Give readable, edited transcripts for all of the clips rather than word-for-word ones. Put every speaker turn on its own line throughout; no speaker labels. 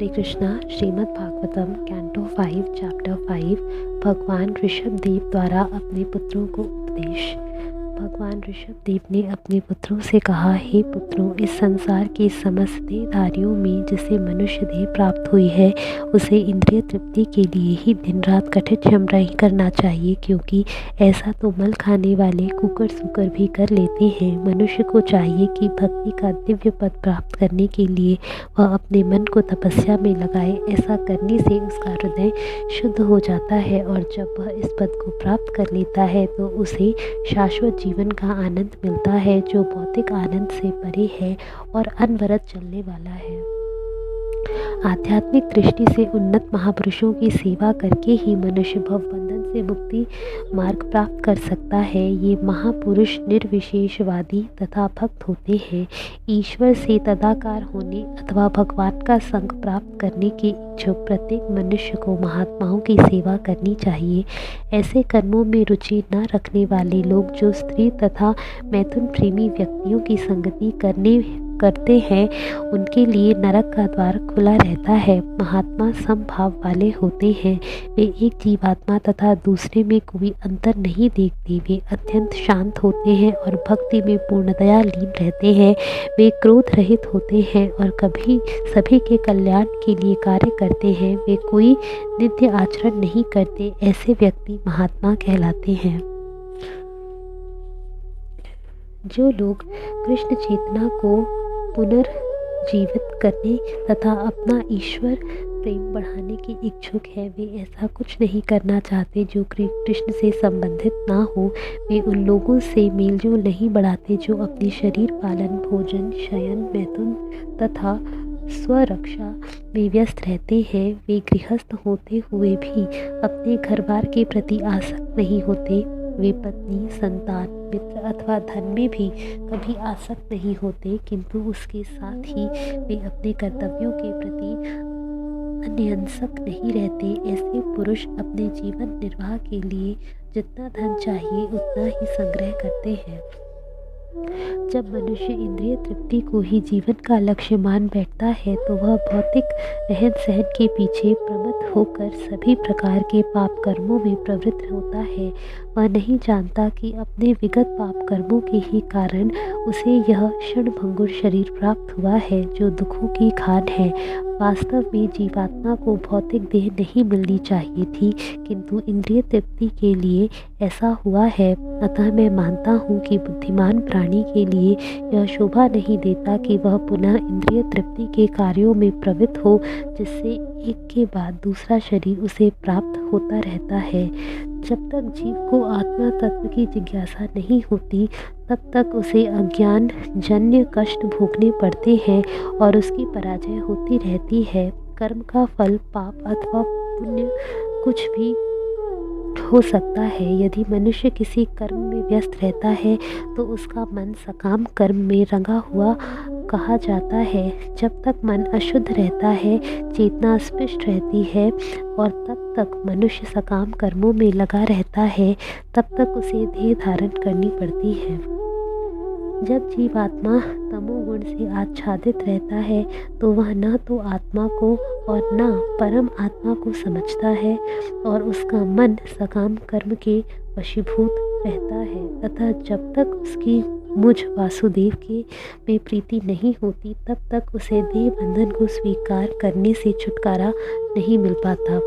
हरे Krishna. Shrimad Bhagavatam canto 5 chapter 5। भगवान ऋषभदेव द्वारा अपने पुत्रों को उपदेश। भगवान ऋषभदेव ने अपने पुत्रों से कहा, हे पुत्रों, इस संसार के समस्त देहधारियों में जिसे मनुष्य देह प्राप्त हुई है उसे इंद्रिय तृप्ति के लिए ही दिन रात कठिन श्रम नहीं करना चाहिए, क्योंकि ऐसा तो मल खाने वाले कुकर सुकर भी कर लेते हैं। मनुष्य को चाहिए कि भक्ति का दिव्य पद प्राप्त करने के लिए वह अपने मन को तपस्या में लगाए। ऐसा करने से उसका हृदय शुद्ध हो जाता है और जब वह इस पद को प्राप्त कर लेता है तो उसे शाश्वत जीवन का आनंद मिलता है, जो भौतिक आनंद से परे है और अनवरत चलने वाला है। आध्यात्मिक दृष्टि से उन्नत महापुरुषों की सेवा करके ही मनुष्य भवबंधन से मुक्ति मार्ग प्राप्त कर सकता है। ये महापुरुष निर्विशेषवादी तथा भक्त होते हैं। ईश्वर से तदाकार होने अथवा भगवान का संग प्राप्त करने के इच्छुक प्रत्येक मनुष्य को महात्माओं की सेवा करनी चाहिए। ऐसे कर्मों में रुचि न रखने वाले लोग जो स्त्री तथा मैथुन प्रेमी व्यक्तियों की संगति करते हैं, उनके लिए नरक का द्वार खुला रहता है। महात्मा समभाव वाले होते हैं। वे एक जीवात्मा तथा दूसरे में कोई अंतर नहीं देखते। वे अत्यंत शांत होते हैं और भक्ति में पूर्णतया लीन रहते हैं। वे क्रोध रहित होते हैं और कभी सभी के कल्याण के लिए कार्य करते हैं। वे कोई नित्य आचरण नहीं करते। ऐसे व्यक्ति महात्मा कहलाते हैं। जो लोग कृष्ण चेतना को पुनर्जीवित करने तथा अपना ईश्वर प्रेम बढ़ाने के इच्छुक है, वे ऐसा कुछ नहीं करना चाहते जो कृष्ण से संबंधित ना हो। वे उन लोगों से मेलजोल नहीं बढ़ाते जो अपनी शरीर पालन, भोजन, शयन, मैथुन तथा स्वरक्षा में व्यस्त रहते हैं। वे गृहस्थ होते हुए भी अपने घरबार के प्रति आसक्त नहीं होते। वे पत्नी, संतान, मित्र अथवा धन में भी कभी आसक्त नहीं होते, किंतु उसके साथ ही वे अपने कर्तव्यों के प्रति अन्यंसक नहीं रहते। ऐसे पुरुष अपने जीवन निर्वाह के लिए जितना धन चाहिए उतना ही संग्रह करते हैं। जब मनुष्य इंद्रिय तृप्ति को ही जीवन का लक्ष्य मान बैठता है तो वह भौतिक रहन सहन के पीछे प्रमत्त होकर सभी प्रकार के पाप कर्मों में प्रवृत्त होता है। वह नहीं जानता कि अपने विगत पाप कर्मों के ही कारण उसे यह क्षणभंगुर शरीर प्राप्त हुआ है, जो दुखों की खान है। वास्तव में जीवात्मा को भौतिक देह नहीं मिलनी चाहिए थी, किंतु इंद्रिय तृप्ति के लिए ऐसा हुआ है। अतः मैं मानता हूँ कि बुद्धिमान प्राणी के लिए यह शोभा नहीं देता कि वह पुनः इंद्रिय तृप्ति के कार्यों में प्रवृत्त हो, जिससे एक के बाद दूसरा शरीर उसे प्राप्त होता रहता है। जब तक जीव को आत्मा तत्व की जिज्ञासा नहीं होती, तब तक उसे अज्ञान जन्य कष्ट भोगने पड़ते हैं और उसकी पराजय होती रहती है। कर्म का फल पाप अथवा पुण्य कुछ भी हो सकता है। यदि मनुष्य किसी कर्म में व्यस्त रहता है तो उसका मन सकाम कर्म में रंगा हुआ कहा जाता है। जब तक मन अशुद्ध रहता है, चेतना स्पष्ट रहती है और तब तक मनुष्य सकाम कर्मों में लगा रहता है, तब तक उसे देह धारण करनी पड़ती है। जब जीवात्मा तमोगुण से आच्छादित रहता है तो वह न तो आत्मा को और न परम आत्मा को समझता है और उसका मन सकाम कर्म के वशीभूत रहता है। अतः जब तक उसकी मुझ वासुदेव के में प्रीति नहीं होती, तब तक उसे देह बंधन को स्वीकार करने से छुटकारा नहीं मिल पाता।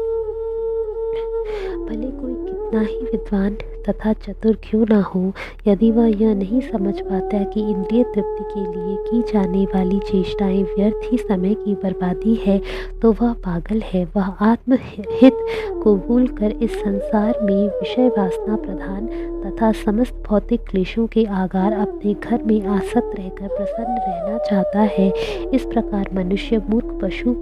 भले कोई कितना ही विद्वान तथा चतुर क्यों ना हो, यदि वह यह नहीं समझ पाता कि इंद्रिय तृप्ति के लिए की जाने वाली चेष्टाएं व्यर्थ ही समय की बर्बादी है, तो वह पागल है। वह आत्महित को भूलकर इस संसार में विषय वासना प्रधान तथा समस्त भौतिक क्लेशों के आगार अपने घर में आसक्त रहकर प्रसन्न रहना चाहता है। इस प्रकार मनुष्य मूर्ख पशु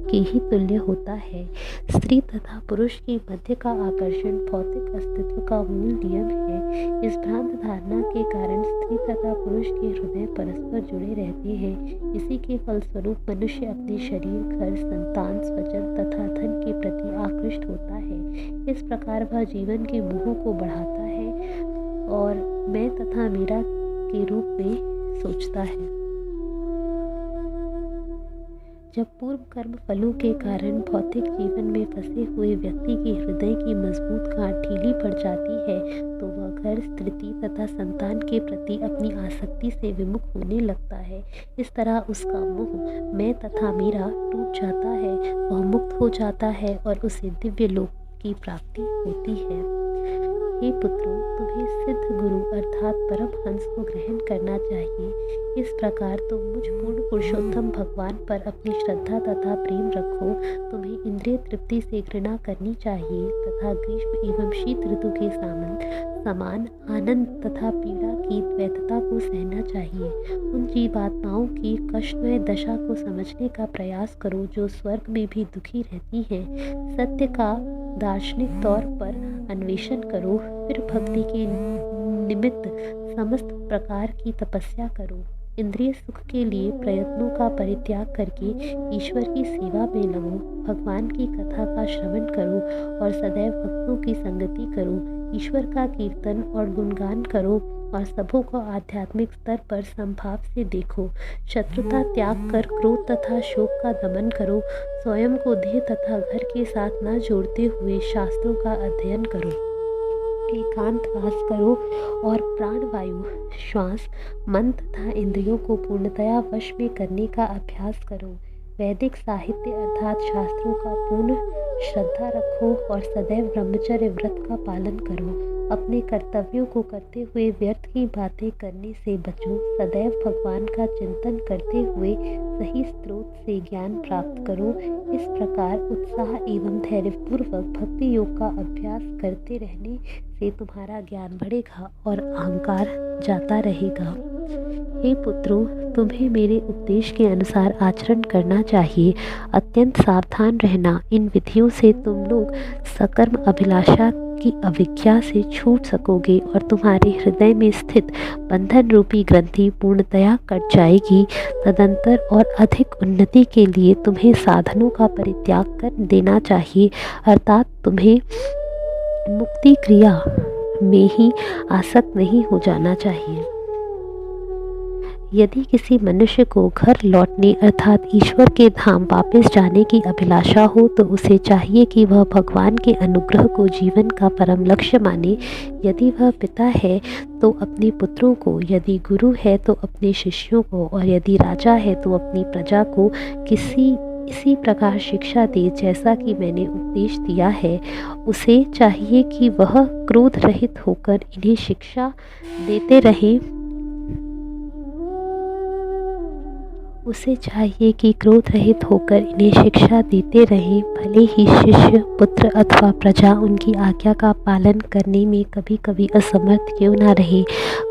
के ही तुल्य होता है। स्त्री तथा पुरुष के मध्य का आकर्षण भौतिक अस्तित्व का मूल नियम है। इस भ्रांत धारणा के कारण स्त्री तथा पुरुष के हृदय परस्पर जुड़े रहते हैं। इसी के फलस्वरूप मनुष्य अपने शरीर, घर, संतान, स्वजन तथा धन के प्रति आकृष्ट होता है। इस प्रकार वह जीवन के मोह को बढ़ाता है और मैं तथा मेरा के रूप में सोचता है। जब पूर्व कर्म फलों के कारण भौतिक जीवन में फंसे हुए व्यक्ति के हृदय की मजबूत गांठ ढीली पड़ जाती है तो वह घर, स्त्री तथा संतान के प्रति अपनी आसक्ति से विमुख होने लगता है। इस तरह उसका मोह मैं तथा मेरा टूट जाता है, वह मुक्त हो जाता है और उसे दिव्य लोक की प्राप्ति होती है। हे पुत्रों, तुम्हें सिद्ध गुरु अर्थात परमहंस को ग्रहण करना चाहिए। इस प्रकार तुम मुझ पूर्ण पुरुषोत्तम भगवान पर अपनी श्रद्धा तथा प्रेम रखो। तुम्हें इंद्रिय तृप्ति से घृणा करनी चाहिए तथा ग्रीष्म एवं शीत ऋतु के समान आनंद तथा पीड़ा की द्वैतता को सहना चाहिए। उन जीवात्माओं की कष्टमय दशा को समझने का प्रयास करो जो स्वर्ग में भी दुखी रहती हैं। सत्य का दार्शनिक तौर पर अन्वेषण करो, फिर भक्ति के निमित्त समस्त प्रकार की तपस्या करो। इंद्रिय सुख के लिए प्रयत्नों का परित्याग करके ईश्वर की सेवा में लगो। भगवान की कथा का श्रवण करो और सदैव भक्तों की संगति करो। ईश्वर का कीर्तन और गुणगान करो और सबों को आध्यात्मिक स्तर पर संभाव से देखो। शत्रुता त्याग कर क्रोध तथा शोक का दमन करो। स्वयं को देह तथा घर के साथ न जोड़ते हुए शास्त्रों का अध्ययन करो। एकांतवास करो और प्राणवायु, श्वास, मन तथा इंद्रियों को पूर्णतया वश में करने का अभ्यास करो। वैदिक साहित्य अर्थात शास्त्रों का पूर्ण श्रद्धा रखो और सदैव ब्रह्मचर्य व्रत का पालन करो। अपने कर्तव्यों को करते हुए व्यर्थ की बातें करने से बचो। सदैव भगवान का चिंतन करते हुए सही स्रोत से ज्ञान प्राप्त करो। इस प्रकार उत्साह एवं धैर्यपूर्वक भक्ति योग का अभ्यास करते रहने से तुम्हारा ज्ञान बढ़ेगा और अहंकार जाता रहेगा। हे पुत्रों, तुम्हें मेरे उपदेश के अनुसार आचरण करना चाहिए। अत्यंत सावधान रहना। इन विधियों से तुम लोग सकर्म अभिलाषा की अविज्ञा से छूट सकोगे और तुम्हारे हृदय में स्थित बंधन रूपी ग्रंथि पूर्णतया कट जाएगी। तदंतर और अधिक उन्नति के लिए तुम्हें साधनों का परित्याग कर देना चाहिए, अर्थात तुम्हें मुक्ति क्रिया में ही आसक्त नहीं हो जाना चाहिए। यदि किसी मनुष्य को घर लौटने अर्थात ईश्वर के धाम वापस जाने की अभिलाषा हो तो उसे चाहिए कि वह भगवान के अनुग्रह को जीवन का परम लक्ष्य माने। यदि वह पिता है तो अपने पुत्रों को, यदि गुरु है तो अपने शिष्यों को और यदि राजा है तो अपनी प्रजा को इसी प्रकार शिक्षा दे जैसा कि मैंने उपदेश दिया है। उसे चाहिए कि वह क्रोध रहित होकर इन्हें शिक्षा देते रहे। उसे चाहिए कि क्रोध रहित होकर इन्हें शिक्षा देते रहें, भले ही शिष्य, पुत्र अथवा प्रजा उनकी आज्ञा का पालन करने में कभी कभी असमर्थ क्यों न रहे।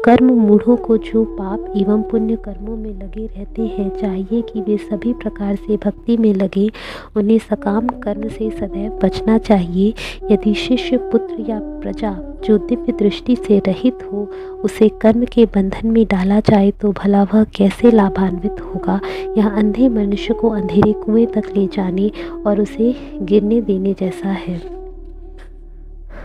कर्म मूढ़ों को जो पाप एवं पुण्य कर्मों में लगे रहते हैं, चाहिए कि वे सभी प्रकार से भक्ति में लगे। उन्हें सकाम कर्म से सदैव बचना चाहिए। यदि शिष्य, पुत्र या प्रजा जो दिव्य दृष्टि से रहित हो उसे कर्म के बंधन में डाला जाए तो भला वह कैसे लाभान्वित होगा। यह अंधे मनुष्य को अंधेरे कुएं तक ले जाने और उसे गिरने देने जैसा है।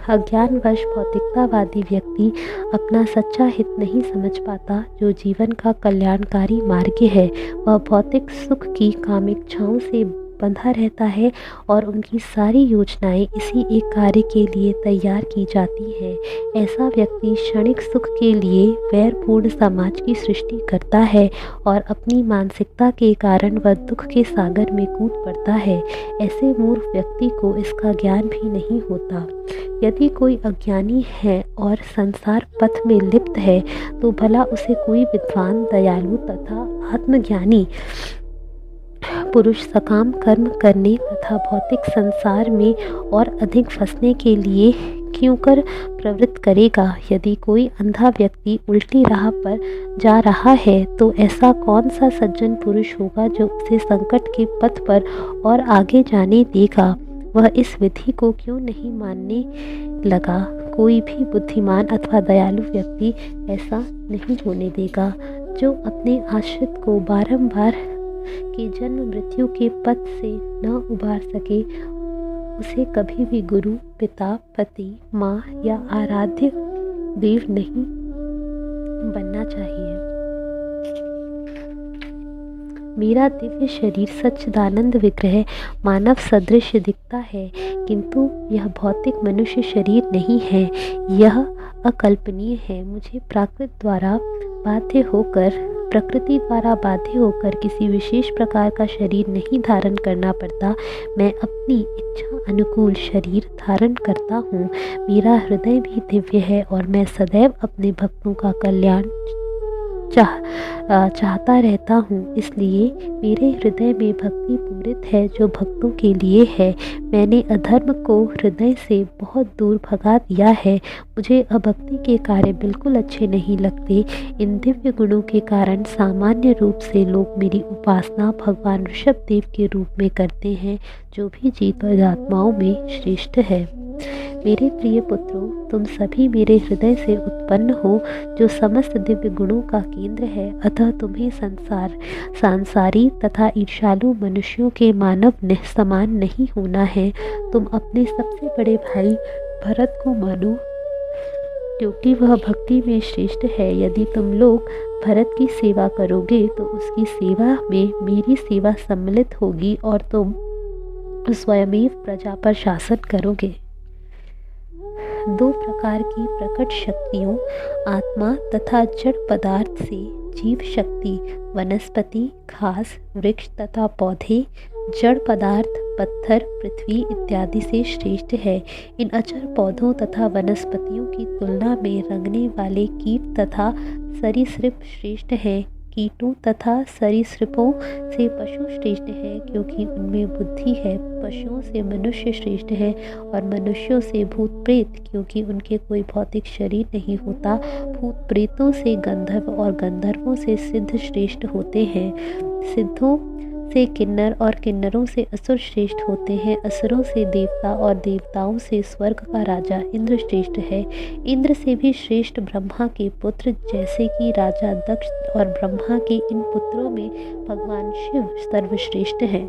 अज्ञानवश भौतिकतावादी व्यक्ति अपना सच्चा हित नहीं समझ पाता, जो जीवन का कल्याणकारी मार्ग है। वह भौतिक सुख की कामिच्छाओं से बंधा रहता है और उनकी सारी योजनाएं इसी एक कार्य के लिए तैयार की जाती हैं। ऐसा व्यक्ति क्षणिक सुख के लिए वैरपूर्ण समाज की सृष्टि करता है और अपनी मानसिकता के कारण वह दुख के सागर में कूद पड़ता है। ऐसे मूर्ख व्यक्ति को इसका ज्ञान भी नहीं होता। यदि कोई अज्ञानी है और संसार पथ में लिप्त है तो भला उसे कोई विद्वान, दयालु तथा आत्मज्ञानी पुरुष सकाम कर्म करने तथा भौतिक संसार में और अधिक फंसने के लिए क्यों कर प्रवृत्त करेगा। यदि कोई अंधा व्यक्ति उल्टी राह पर जा रहा है तो ऐसा कौन सा सज्जन पुरुष होगा जो उसे संकट के पथ पर और आगे जाने देगा। वह इस विधि को क्यों नहीं मानने लगा। कोई भी बुद्धिमान अथवा दयालु व्यक्ति ऐसा नहीं होने देगा। जो अपने आश्रित को बारंबार के जन्म मृत्यु के पथ से न उबार सके उसे कभी भी गुरु, पिता, पति, माँ या आराध्य देव नहीं बनना चाहिए। मेरा दिव्य शरीर सच्चिदानंद विग्रह मानव सदृश दिखता है, किंतु यह भौतिक मनुष्य शरीर नहीं है। यह अकल्पनीय है। मुझे प्रकृति द्वारा बाध्य होकर किसी विशेष प्रकार का शरीर नहीं धारण करना पड़ता। मैं अपनी इच्छा अनुकूल शरीर धारण करता हूँ। मेरा हृदय भी दिव्य है और मैं सदैव अपने भक्तों का कल्याण चाहता रहता हूँ। इसलिए मेरे हृदय में भक्ति पूरित है जो भक्तों के लिए है। मैंने अधर्म को हृदय से बहुत दूर भगा दिया है। मुझे अभक्ति के कार्य बिल्कुल अच्छे नहीं लगते। इन दिव्य गुणों के कारण सामान्य रूप से लोग मेरी उपासना भगवान ऋषभ देव के रूप में करते हैं, जो भी जीव आत्माओं में श्रेष्ठ है। मेरे प्रिय पुत्रों, तुम सभी मेरे हृदय से उत्पन्न हो, जो समस्त दिव्य गुणों का केंद्र है। अतः तुम्हें सांसारी तथा ईर्ष्यालु मनुष्यों के मानव समान नहीं होना है। तुम अपने सबसे बड़े भाई भरत को मानो, क्योंकि वह भक्ति में श्रेष्ठ है। यदि तुम लोग भरत की सेवा करोगे तो उसकी सेवा में मेरी सेवा सम्मिलित होगी और तुम स्वयमेव प्रजा पर शासन करोगे। दो प्रकार की प्रकट शक्तियों, आत्मा तथा जड़ पदार्थ से जीव शक्ति, वनस्पति, घास, वृक्ष तथा पौधे, जड़ पदार्थ, पत्थर, पृथ्वी इत्यादि से श्रेष्ठ है। इन अचर पौधों तथा वनस्पतियों की तुलना में रंगने वाले कीट तथा सरीसृप श्रेष्ठ हैं। कीटों तथा सरीसृपों से पशु श्रेष्ठ है, क्योंकि उनमें बुद्धि है। पशुओं से मनुष्य श्रेष्ठ है और मनुष्यों से भूत प्रेत, क्योंकि उनके कोई भौतिक शरीर नहीं होता। भूत प्रेतों से गंधर्व और गंधर्वों से सिद्ध श्रेष्ठ होते हैं। सिद्धों से किन्नर और किन्नरों से असुर श्रेष्ठ होते हैं। असुरों से देवता और देवताओं से स्वर्ग का राजा इंद्र श्रेष्ठ है। इंद्र से भी श्रेष्ठ ब्रह्मा के पुत्र, जैसे कि राजा दक्ष और ब्रह्मा के इन पुत्रों में भगवान शिव सर्वश्रेष्ठ हैं।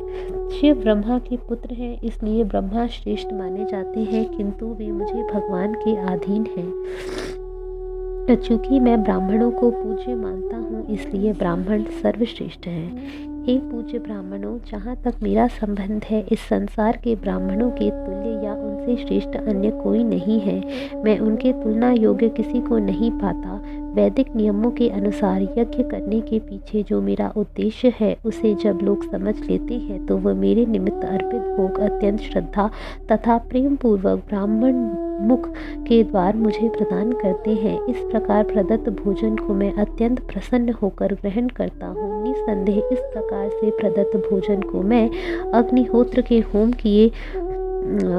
शिव ब्रह्मा के पुत्र हैं, इसलिए ब्रह्मा श्रेष्ठ माने जाते हैं, किंतु वे मुझे भगवान के अधीन हैं। चूँकि मैं ब्राह्मणों को पूज्य मानता हूँ, इसलिए ब्राह्मण सर्वश्रेष्ठ हैं। हे पूज्य ब्राह्मणों, जहाँ तक मेरा संबंध है, इस संसार के ब्राह्मणों के तुल्य या उनसे श्रेष्ठ अन्य कोई नहीं है। मैं उनके तुलना योग्य किसी को नहीं पाता। वैदिक नियमों के अनुसार यज्ञ करने के पीछे जो मेरा उद्देश्य है, उसे जब लोग समझ लेते हैं तो वह मेरे निमित्त अर्पित भोग अत्यंत श्रद्धा तथा प्रेम पूर्वक ब्राह्मण मुख के द्वार मुझे प्रदान करते हैं। इस प्रकार प्रदत्त भोजन को मैं अत्यंत प्रसन्न होकर ग्रहण करता हूँ। निसंदेह इस प्रकार से प्रदत्त भोजन को मैं अग्निहोत्र के होम किए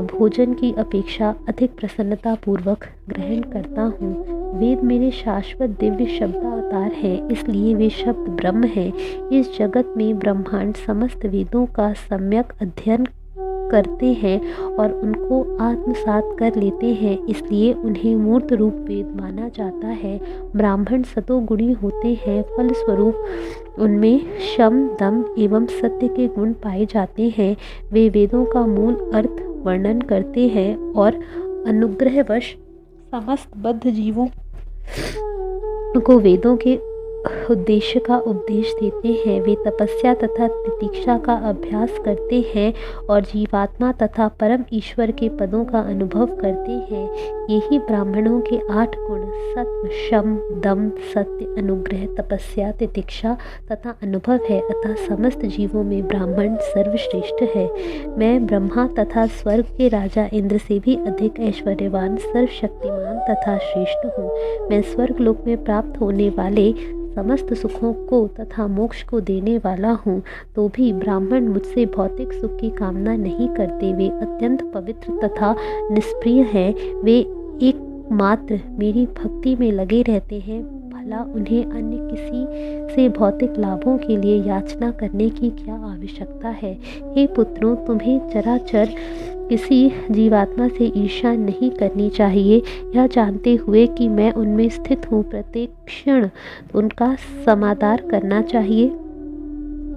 भोजन की अपेक्षा अधिक प्रसन्नता पूर्वक ग्रहण करता हूँ। वेद मेरे शाश्वत दिव्य शब्दावतार हैं, इसलिए वे शब्द ब्रह्म हैं। इस जगत में ब्रह्मांड समस्त वेदों का सम्यक अध्ययन करते हैं और उनको आत्मसात कर लेते हैं, इसलिए उन्हें मूर्त रूप वेद माना जाता है। ब्राह्मण सतोगुणी होते हैं, फलस्वरूप उनमें शम, दम एवं सत्य के गुण पाए जाते हैं। वे वेदों का मूल अर्थ वर्णन करते हैं और अनुग्रहवश समस्त बद्ध जीवों को वेदों के उद्देश्य का उपदेश देते हैं। वे तपस्या तथा तितिक्षा का अभ्यास करते हैं और जीवात्मा तथा परम ईश्वर के पदों का अनुभव करते हैं। यही ब्राह्मणों के 8 गुण सत्व, शम, दम, सत्य, अनुग्रह, तपस्या, तितिक्षा तथा अनुभव है। अतः समस्त जीवों में ब्राह्मण सर्वश्रेष्ठ है। मैं ब्रह्मा तथा स्वर्ग के राजा इंद्र से भी अधिक ऐश्वर्यवान, सर्वशक्तिमान तथा श्रेष्ठ हूँ। मैं स्वर्ग लोक में प्राप्त होने वाले समस्त सुखों को तथा मोक्ष को देने वाला हूँ। तो भी ब्राह्मण मुझसे भौतिक सुख की कामना नहीं करते। वे अत्यंत पवित्र तथा निष्प्रिय हैं। वे एकमात्र मेरी भक्ति में लगे रहते हैं। भला उन्हें अन्य किसी से भौतिक लाभों के लिए याचना करने की क्या आवश्यकता है। हे पुत्रों, तुम्हें चराचर किसी जीवात्मा से ईर्ष्या नहीं करनी चाहिए, यह जानते हुए कि मैं उनमें स्थित हूँ। प्रत्येक क्षण उनका समादर करना चाहिए।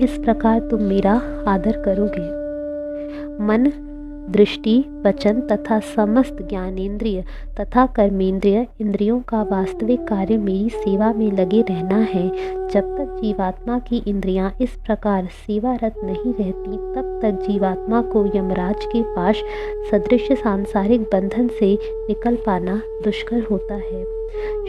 इस प्रकार तुम मेरा आदर करोगे। मन, दृष्टि, वचन तथा समस्त ज्ञानेंद्रिय तथा कर्मेंद्रिय इंद्रियों का वास्तविक कार्य मेरी सेवा में लगे रहना है। जब तक जीवात्मा की इंद्रियां इस प्रकार सेवारत नहीं रहती तब तक जीवात्मा को यमराज के पास सदृश सांसारिक बंधन से निकल पाना दुष्कर होता है।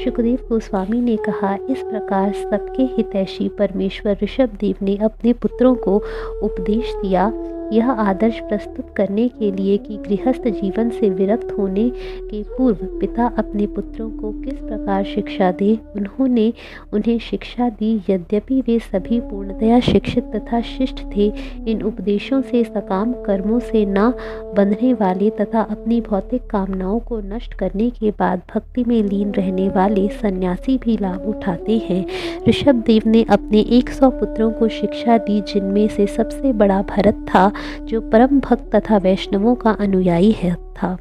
सुखदेव गोस्वामी ने कहा, इस प्रकार सबके हितैषी परमेश्वर ऋषभदेव ने अपने पुत्रों को उपदेश दिया। यह आदर्श प्रस्तुत करने के लिए कि गृहस्थ जीवन से विरक्त होने के पूर्व पिता अपने पुत्रों को किस प्रकार शिक्षा दे। उन्होंने उन्हें शिक्षा दी। यद्यपि वे सभी पूर्णतया शिक्षित तथा शिष्ट थे, इन उपदेशों से सकाम कर्मों से न बंधने वाले तथा अपनी भौतिक कामनाओं को नष्ट करने के बाद भक्ति में लीन रहने वाले सन्यासी भी लाभ उठाते हैं। ऋषभदेव ने अपने 100 पुत्रों को शिक्षा दी, जिनमें से सबसे बड़ा भरत था, जो परम भक्त तथा वैष्णवों का अनुयायी था।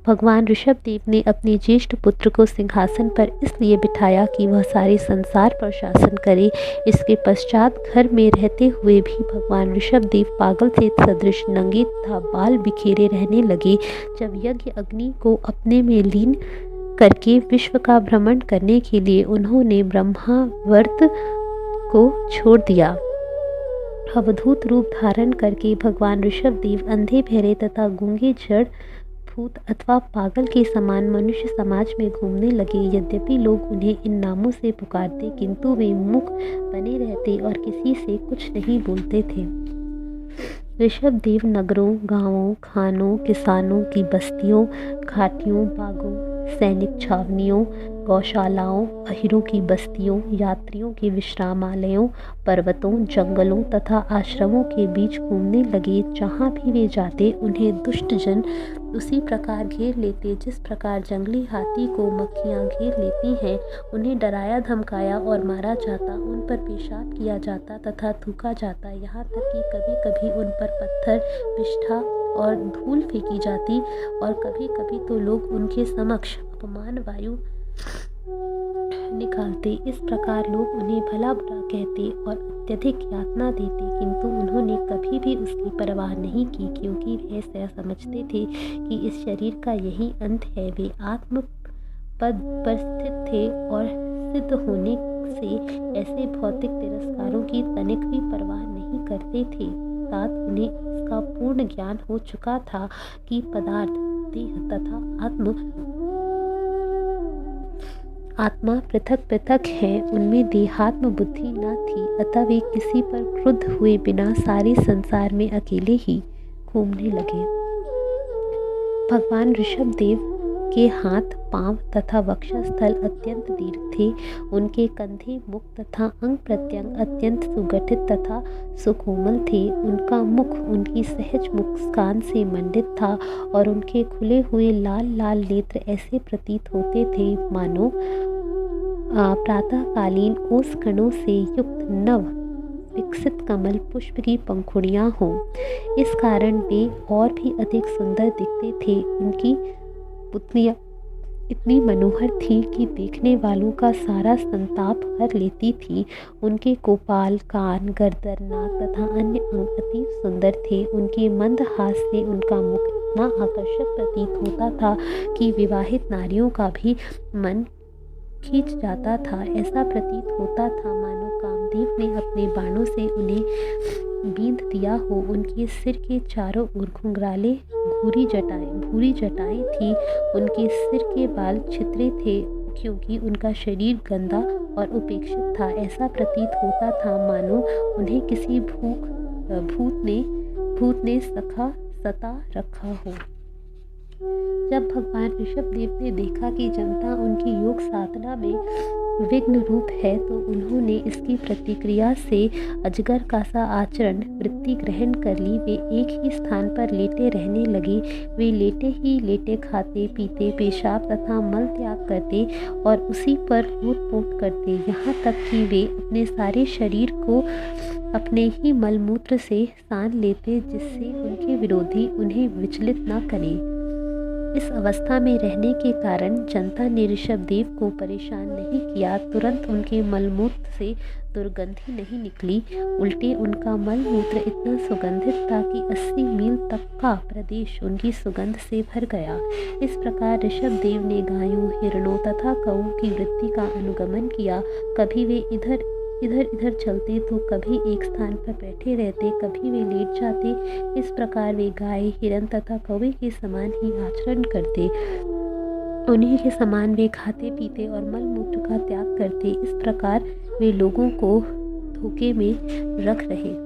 भगवान ऋषभदेव ने अपने ज्येष्ठ पुत्र को सिंहासन पर इसलिए बिठाया कि वह सारे संसार पर शासन करे। इसके पश्चात घर में रहते हुए भी भगवान ऋषभदेव पागल से सदृश नंगे तथा बाल बिखेरे रहने लगे। जब यज्ञ अग्नि को अपने में लीन करके विश्व का भ्रमण करने के लिए उन्होंने ब्रह्मावर्त को छोड़ दिया, अवधूत रूप धारण करके भगवान ऋषभदेव अंधे बहरे तथा गूंगे जड़ भूत अथवा पागल के समान मनुष्य समाज में घूमने लगे। यद्यपि लोग उन्हें इन नामों से पुकारते, किंतु वे मूक बने रहते और किसी से कुछ नहीं बोलते थे। ऋषभदेव नगरों, गांवों, खानों, किसानों की बस्तियों, घाटियों, बागों, सैनिक छावनियों, गौशालाओं, अहिरों की बस्तियों, यात्रियों के विश्रामालयों, पर्वतों, जंगलों तथा आश्रमों के बीच घूमने लगे। जहाँ भी वे जाते उन्हें दुष्ट जन उसी प्रकार घेर लेते जिस प्रकार जंगली हाथी को मक्खियाँ घेर लेती हैं। उन्हें डराया धमकाया और मारा जाता, उन पर पेशाब किया जाता तथा थूका जाता। यहाँ तक कि कभी कभी उन पर पत्थर, विष्ठा और धूल फेंकी जाती और कभी कभी तो लोग उनके समक्ष अपमान वायु निकालते। इस प्रकार लोग उन्हें भला बुरा कहते और अत्यधिक यातना देते, किंतु उन्होंने कभी भी उसकी परवाह नहीं की, क्योंकि वे ऐसा समझते थे कि इस शरीर का यही अंत है। वे आत्म पद पर स्थित थे और सिद्ध होने से ऐसे भौतिक तिरस्कारों की तनिक भी परवाह नहीं करते थे। अर्थात उन्हें इसका पूर्ण ज्ञान हो चुका था कि पदार्थ, देह तथा आत्मा पृथक पृथक है। उनमें देहात्म बुद्धि न थी, अतः वे किसी पर क्रुद्ध हुए बिना सारे संसार में अकेले ही घूमने लगे। भगवान ऋषभदेव के हाथ, पांव तथा वक्षस्थल अत्यंत दीर्घ थे। उनके कंधे, मुख तथा अंग प्रत्यंग अत्यंत सुगठित तथा सुकोमल थे। उनका मुख उनकी सहज मुस्कान से मंडित था और उनके खुले हुए लाल लाल नेत्र ऐसे प्रतीत होते थे मानो प्रातःकालीन ओस कणों से युक्त नव विकसित कमल पुष्प की पंखुड़ियाँ हों। इस कारण वे और भी अधिक सुंदर दिखते थे। उनकी पुतलियाँ इतनी मनोहर थी कि देखने वालों का सारा संताप हर लेती थी। उनके कपाल, कान, गर्दन, नाक तथा अन्य अंग अति सुंदर थे। उनके मंद हाथ से उनका मुख इतना आकर्षक प्रतीत होता था कि विवाहित नारियों का भी मन खींच जाता था। ऐसा प्रतीत होता था मानो कामदेव ने अपने बाणों से उन्हें बींध दिया हो। उनके सिर के चारों ओर घुंघराले भूरी जटाएं थी। उनके सिर के बाल छितरे थे, क्योंकि उनका शरीर गंदा और उपेक्षित था। ऐसा प्रतीत होता था मानो उन्हें किसी भूत ने सता रखा हो। जब भगवान ऋषभदेव ने देखा कि जनता उनकी योग साधना में विघ्न रूप है, तो उन्होंने इसकी प्रतिक्रिया से अजगर का सा आचरण वृत्ति ग्रहण कर ली। वे एक ही स्थान पर लेटे रहने लगे। वे लेटे ही लेटे खाते, पीते, पेशाब तथा मल त्याग करते और उसी पर लूट-पोट करते, यहाँ तक कि वे अपने सारे शरीर को अपने ही मलमूत्र से सान लेते, जिससे उनके विरोधी उन्हें विचलित न करें। इस अवस्था में रहने के कारण जनता ने ऋषभदेव को परेशान नहीं किया। तुरंत उनके मलमूत्र से दुर्गंधी नहीं निकली, उल्टे उनका मलमूत्र इतना सुगंधित था कि 80 मील तक का प्रदेश उनकी सुगंध से भर गया। इस प्रकार ऋषभदेव ने गायों, हिरणों तथा कौओं की वृत्ति का अनुगमन किया। कभी वे इधर इधर इधर चलते तो कभी एक स्थान पर बैठे रहते, कभी वे लेट जाते। इस प्रकार वे गाय, हिरन तथा कौवे के समान ही आचरण करते। उन्हीं के समान वे खाते पीते और मल मूत्र का त्याग करते। इस प्रकार वे लोगों को धोखे में रख रहे।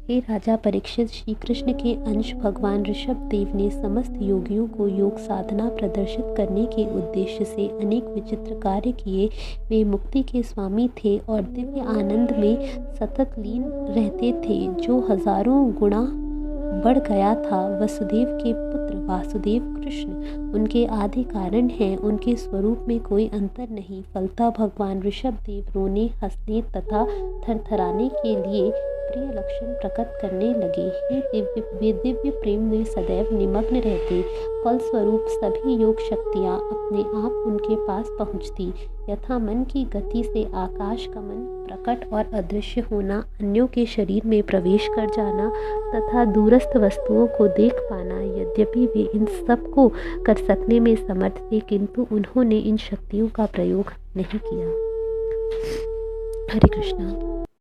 हे राजा परीक्षित, श्री कृष्ण के अंश भगवान ऋषभ देव ने समस्त योगियों को योग साधना प्रदर्शित करने के उद्देश्य से अनेक विचित्र कार्य किए। वे मुक्ति के स्वामी थे और दिव्य आनंद में सतत लीन रहते थे, जो हजारों गुणा बढ़ गया था। वसुदेव के पुत्र वासुदेव कृष्ण उनके आदि कारण हैं। उनके स्वरूप में कोई अंतर नहीं। फलतः भगवान ऋषभ देव रोने, हंसने तथा थरथराने के लिए प्रिय लक्षण प्रकट करने लगे। वे दिव्य प्रेम में सदैव निमग्न रहते। फलस्वरूप सभी योग शक्तियाँ अपने आप उनके पास पहुँचती। यथा मन की गति से आकाश का मन प्रकट और अदृश्य होना, अन्यों के शरीर में प्रवेश कर जाना तथा दूरस्थ वस्तुओं को देख पाना। यद्यपि वे इन सब को कर सकने में समर्थ थे, किंतु उन्होंने इन शक्तियों का प्रयोग नहीं किया। हरे कृष्णा।